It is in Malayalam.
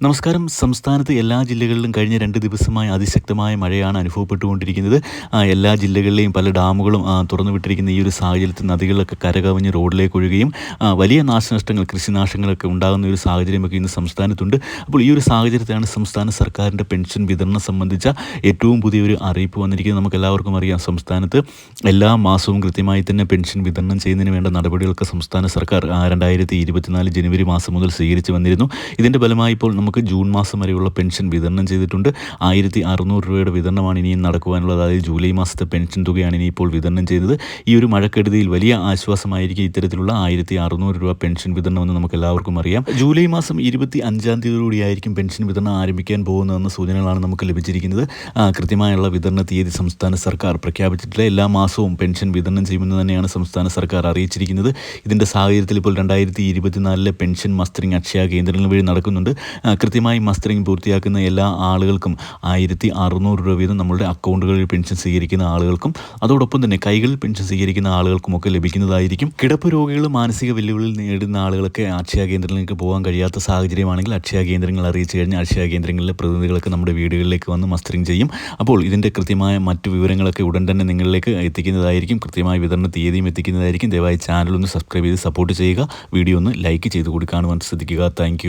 നമസ്കാരം. സംസ്ഥാനത്ത് എല്ലാ ജില്ലകളിലും കഴിഞ്ഞ 2 ദിവസമായി അതിശക്തമായ മഴയാണ് അനുഭവപ്പെട്ടുകൊണ്ടിരിക്കുന്നത്. എല്ലാ ജില്ലകളിലെയും പല ഡാമുകളും തുറന്നുവിട്ടിരിക്കുന്ന ഈ ഒരു സാഹചര്യത്തിൽ നദികളിലൊക്കെ കരകവിഞ്ഞ് റോഡിലേക്ക് ഒഴുകുകയും വലിയ നാശനഷ്ടങ്ങൾ, കൃഷിനാശങ്ങളൊക്കെ ഉണ്ടാകുന്ന ഒരു സാഹചര്യമൊക്കെ ഇന്ന് സംസ്ഥാനത്തുണ്ട്. അപ്പോൾ ഈ ഒരു സാഹചര്യത്തിലാണ് സംസ്ഥാന സർക്കാരിൻ്റെ പെൻഷൻ വിതരണം സംബന്ധിച്ച ഏറ്റവും പുതിയൊരു അറിയിപ്പ് വന്നിരിക്കുന്നത്. നമുക്കെല്ലാവർക്കും അറിയാം, സംസ്ഥാനത്ത് എല്ലാ മാസവും കൃത്യമായി തന്നെ പെൻഷൻ വിതരണം ചെയ്യുന്നതിന് വേണ്ട നടപടികളൊക്കെ സംസ്ഥാന സർക്കാർ 2024 ജനുവരി മാസം മുതൽ സ്വീകരിച്ച് വന്നിരുന്നു. ഇതിൻ്റെ ഫലമായി ഇപ്പോൾ നമുക്ക് ജൂൺ മാസം വരെയുള്ള പെൻഷൻ വിതരണം ചെയ്തിട്ടുണ്ട്. 1600 രൂപയുടെ വിതരണമാണ് ഇനിയും നടക്കുവാനുള്ളത്. അതായത് ജൂലൈ മാസത്തെ പെൻഷൻ തുകയാണ് ഇനിയിപ്പോൾ വിതരണം ചെയ്തത്. ഈ ഒരു മഴക്കെടുതിയിൽ വലിയ ആശ്വാസമായിരിക്കും ഇത്തരത്തിലുള്ള 1600 രൂപ പെൻഷൻ വിതരണമെന്ന് നമുക്ക് എല്ലാവർക്കും അറിയാം. ജൂലൈ മാസം 25-ാം തീയതിയോടുകൂടിയായിരിക്കും പെൻഷൻ വിതരണം ആരംഭിക്കാൻ പോകുന്നതെന്ന സൂചനകളാണ് നമുക്ക് ലഭിച്ചിരിക്കുന്നത്. കൃത്യമായുള്ള വിതരണ തീയതി സംസ്ഥാന സർക്കാർ പ്രഖ്യാപിച്ചിട്ടില്ല. എല്ലാ മാസവും പെൻഷൻ വിതരണം ചെയ്യുമെന്ന് തന്നെയാണ് സംസ്ഥാന സർക്കാർ അറിയിച്ചിരിക്കുന്നത്. ഇതിൻ്റെ സാഹചര്യത്തിൽ ഇപ്പോൾ 2024 പെൻഷൻ മസ്റ്ററിംഗ് അക്ഷയ കേന്ദ്രങ്ങൾ വഴി നടക്കുന്നുണ്ട്. കൃത്യമായി മസ്റ്ററിംഗ് പൂർത്തിയാക്കുന്ന എല്ലാ ആളുകൾക്കും 1600 രൂപ വീതം നമ്മളുടെ അക്കൗണ്ടുകളിൽ പെൻഷൻ സ്വീകരിക്കുന്ന ആളുകൾക്കും അതോടൊപ്പം തന്നെ കൈകളിൽ പെൻഷൻ സ്വീകരിക്കുന്ന ആളുകൾക്കുമൊക്കെ ലഭിക്കുന്നതായിരിക്കും. കിടപ്പ് രോഗികൾ, മാനസിക വെല്ലുവിളികൾ നേരിടുന്ന ആളുകളൊക്കെ അക്ഷയ കേന്ദ്രങ്ങളിലേക്ക് പോകാൻ കഴിയാത്ത സാഹചര്യമാണെങ്കിൽ അക്ഷയ കേന്ദ്രങ്ങൾ അറിയിച്ചു കഴിഞ്ഞാൽ അക്ഷയ കേന്ദ്രങ്ങളിലെ പ്രതിനിധികളൊക്കെ നമ്മുടെ വീടുകളിലേക്ക് വന്ന് മസ്റ്ററിംഗ് ചെയ്യും. അപ്പോൾ ഇതിൻ്റെ കൃത്യമായ മറ്റു വിവരങ്ങളൊക്കെ ഉടൻ തന്നെ നിങ്ങളിലേക്ക് എത്തിക്കുന്നതായിരിക്കും. കൃത്യമായ വിതരണ തീയതിയും എത്തിക്കുന്നതായിരിക്കും. ദയവായി ചാനൽ ഒന്ന് സബ്സ്ക്രൈബ് ചെയ്ത് സപ്പോർട്ട് ചെയ്യുക. വീഡിയോ ഒന്ന് ലൈക്ക് ചെയ്ത് കൂടി കാണുവാൻ ശ്രദ്ധിക്കുക. താങ്ക്